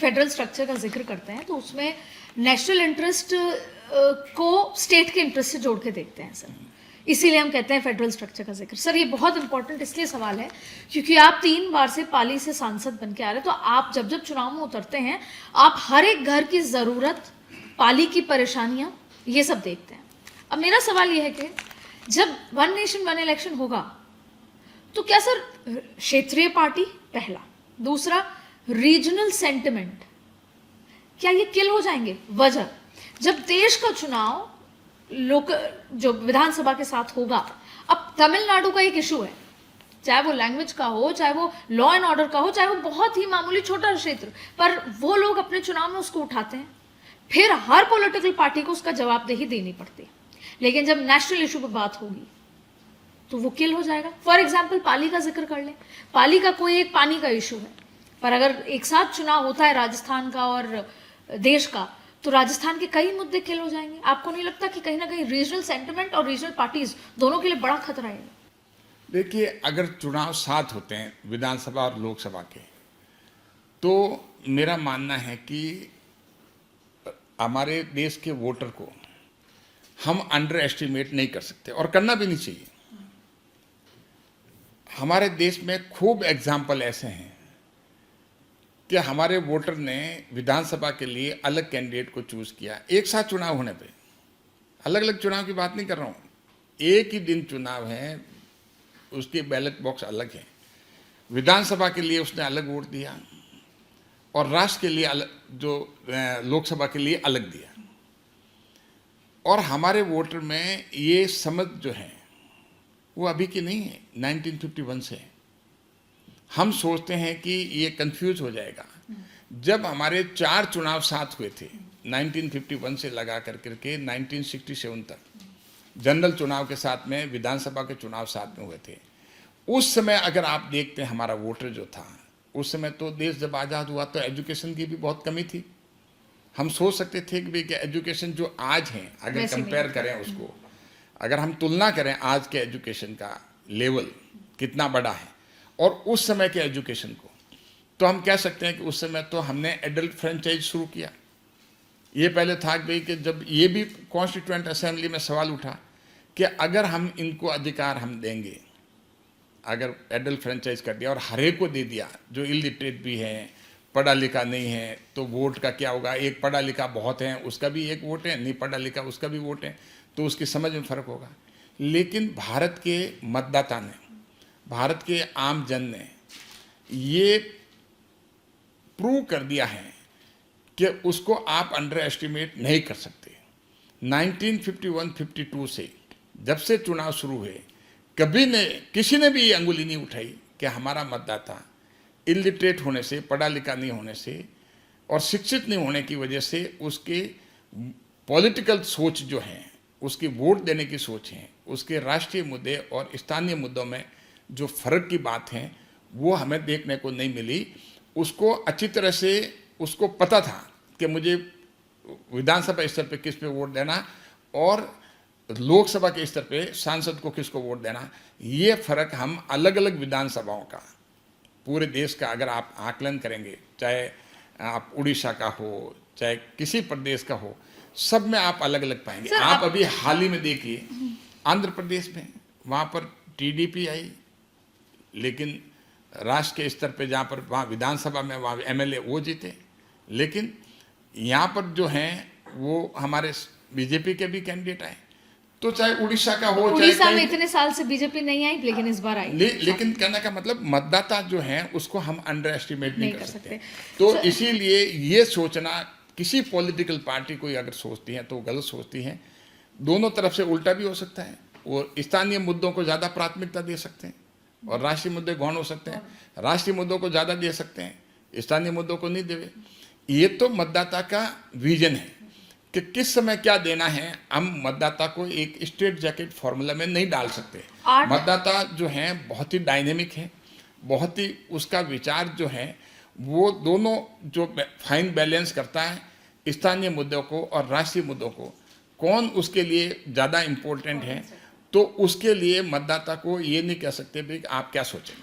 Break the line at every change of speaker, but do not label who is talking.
Federal structure का जिक्र करते हैं तो उसमें नेशनल इंटरेस्ट को स्टेट के इंटरेस्ट से जोड़ के देखते हैं सर, इसीलिए हम कहते हैं फेडरल स्ट्रक्चर का जिक्र। सर ये बहुत इंपॉर्टेंट इसलिए सवाल है क्योंकि आप 3 बार से पाली से सांसद बन के आ रहे हैं, तो आप जब जब चुनाव में उतरते हैं आप हर एक घर की ज़रूरत, पाली की परेशानियां, ये सब देखते हैं। अब मेरा सवाल ये है कि जब वन नेशन वन इलेक्शन होगा तो क्या सर क्षेत्रीय पार्टी पहला, दूसरा रीजनल सेंटिमेंट, क्या ये किल हो जाएंगे? वजह जब देश का चुनाव जो विधानसभा के साथ होगा, अब तमिलनाडु का एक इशू है, चाहे वो लैंग्वेज का हो, चाहे वो लॉ एंड ऑर्डर का हो, चाहे वो बहुत ही मामूली छोटा क्षेत्र, पर वो लोग अपने चुनाव में उसको उठाते हैं, फिर हर पॉलिटिकल पार्टी को उसका जवाबदेही देनी पड़ती है। लेकिन जब नेशनल इशू पर बात होगी तो वो किल हो जाएगा। फॉर एग्जाम्पल पाली का जिक्र कर लें, पाली का कोई एक पानी का इशू है, पर अगर एक साथ चुनाव होता है राजस्थान का और देश का, तो राजस्थान के कई मुद्दे किल हो जाएंगे। आपको नहीं लगता कि कहीं ना कहीं रीजनल सेंटिमेंट और रीजनल पार्टीज दोनों के लिए बड़ा खतरा है?
देखिए, अगर चुनाव साथ होते हैं विधानसभा और लोकसभा के, तो मेरा मानना है कि हमारे देश के वोटर को हम अंडर एस्टिमेट नहीं कर सकते और करना भी नहीं चाहिए। हमारे देश में खूब एग्जाम्पल ऐसे हैं कि हमारे वोटर ने विधानसभा के लिए अलग कैंडिडेट को चूज किया, एक साथ चुनाव होने पे। अलग अलग चुनाव की बात नहीं कर रहा हूँ, एक ही दिन चुनाव है, उसके बैलेट बॉक्स अलग है। विधानसभा के लिए उसने अलग वोट दिया और राष्ट्र के लिए अलग, जो लोकसभा के लिए अलग दिया। और हमारे वोटर में ये समझ जो है वो अभी की नहीं है, 1951 से। हम सोचते हैं कि ये कंफ्यूज हो जाएगा। जब हमारे 4 चुनाव साथ हुए थे 1951 से लगा करके 1967 तक, जनरल चुनाव के साथ में विधानसभा के चुनाव साथ में हुए थे। उस समय अगर आप देखते हैं हमारा वोटर जो था, उस समय तो देश जब आज़ाद हुआ तो एजुकेशन की भी बहुत कमी थी। हम सोच सकते थे कि एजुकेशन जो आज है, अगर कंपेयर करें उसको, अगर हम तुलना करें आज के एजुकेशन का लेवल कितना बड़ा है और उस समय के एजुकेशन को, तो हम कह सकते हैं कि उस समय तो हमने एडल्ट फ्रेंचाइज शुरू किया। ये पहले था कि जब ये भी कॉन्स्टिट्यूएंट असेंबली में सवाल उठा कि अगर हम इनको अधिकार हम देंगे, अगर एडल्ट फ्रेंचाइज कर दिया और हर एक को दे दिया, जो इलिटरेट भी है, पढ़ा लिखा नहीं है, तो वोट का क्या होगा? एक पढ़ा लिखा बहुत है उसका भी एक वोट है, नहीं पढ़ा लिखा उसका भी वोट है, तो उसकी समझ में फ़र्क होगा। लेकिन भारत के मतदाता ने, भारत के आम जन ने ये प्रूव कर दिया है कि उसको आप अंडर एस्टिमेट नहीं कर सकते। 1951-52 से जब से चुनाव शुरू हुए, कभी ने किसी ने भी ये अंगुली नहीं उठाई कि हमारा मतदाता इलिटरेट होने से, पढ़ा लिखा नहीं होने से और शिक्षित नहीं होने की वजह से उसके पॉलिटिकल सोच जो है, उसकी वोट देने की सोच है, उसके राष्ट्रीय मुद्दे और स्थानीय मुद्दों में जो फ़र्क की बात है वो हमें देखने को नहीं मिली। उसको अच्छी तरह से उसको पता था कि मुझे विधानसभा स्तर पे किस पे वोट देना और लोकसभा के स्तर पे सांसद को किसको वोट देना। ये फ़र्क हम अलग अलग विधानसभाओं का, पूरे देश का अगर आप आकलन करेंगे, चाहे आप उड़ीसा का हो, चाहे किसी प्रदेश का हो, सब में आप अलग अलग पाएंगे। आप अभी हाल ही में देखिए आंध्र प्रदेश में, वहाँ पर टीडीपी आई, लेकिन राष्ट्र के स्तर पे जहाँ पर वहाँ विधानसभा में वहाँ एमएलए वो जीते, लेकिन यहाँ पर जो हैं वो हमारे बीजेपी के भी कैंडिडेट आए। तो चाहे उड़ीसा का हो,
उड़ीसा में इतने साल से बीजेपी नहीं आई, लेकिन इस बार आई।
लेकिन कहने का मतलब मतदाता जो है उसको हम अंडर एस्टिमेट नहीं कर सकते। तो इसीलिए ये सोचना, किसी पॉलिटिकल पार्टी कोई अगर सोचती है तो गलत सोचती है। दोनों तरफ से उल्टा भी हो सकता है। वो स्थानीय मुद्दों को ज़्यादा प्राथमिकता दे सकते हैं और राष्ट्रीय मुद्दे गौण हो सकते हैं। राष्ट्रीय मुद्दों को ज़्यादा दे सकते हैं, स्थानीय मुद्दों को नहीं देवे। ये तो मतदाता का विजन है कि किस समय क्या देना है। हम मतदाता को एक स्ट्रेट जैकेट फॉर्मूला में नहीं डाल सकते। मतदाता जो है बहुत ही डायनेमिक है, बहुत ही उसका विचार जो है वो दोनों जो फाइन बैलेंस करता है, स्थानीय मुद्दों को और राष्ट्रीय मुद्दों को, कौन उसके लिए ज़्यादा इम्पोर्टेंट है। तो उसके लिए मतदाता को ये नहीं कह सकते भाई आप क्या सोचेंगे।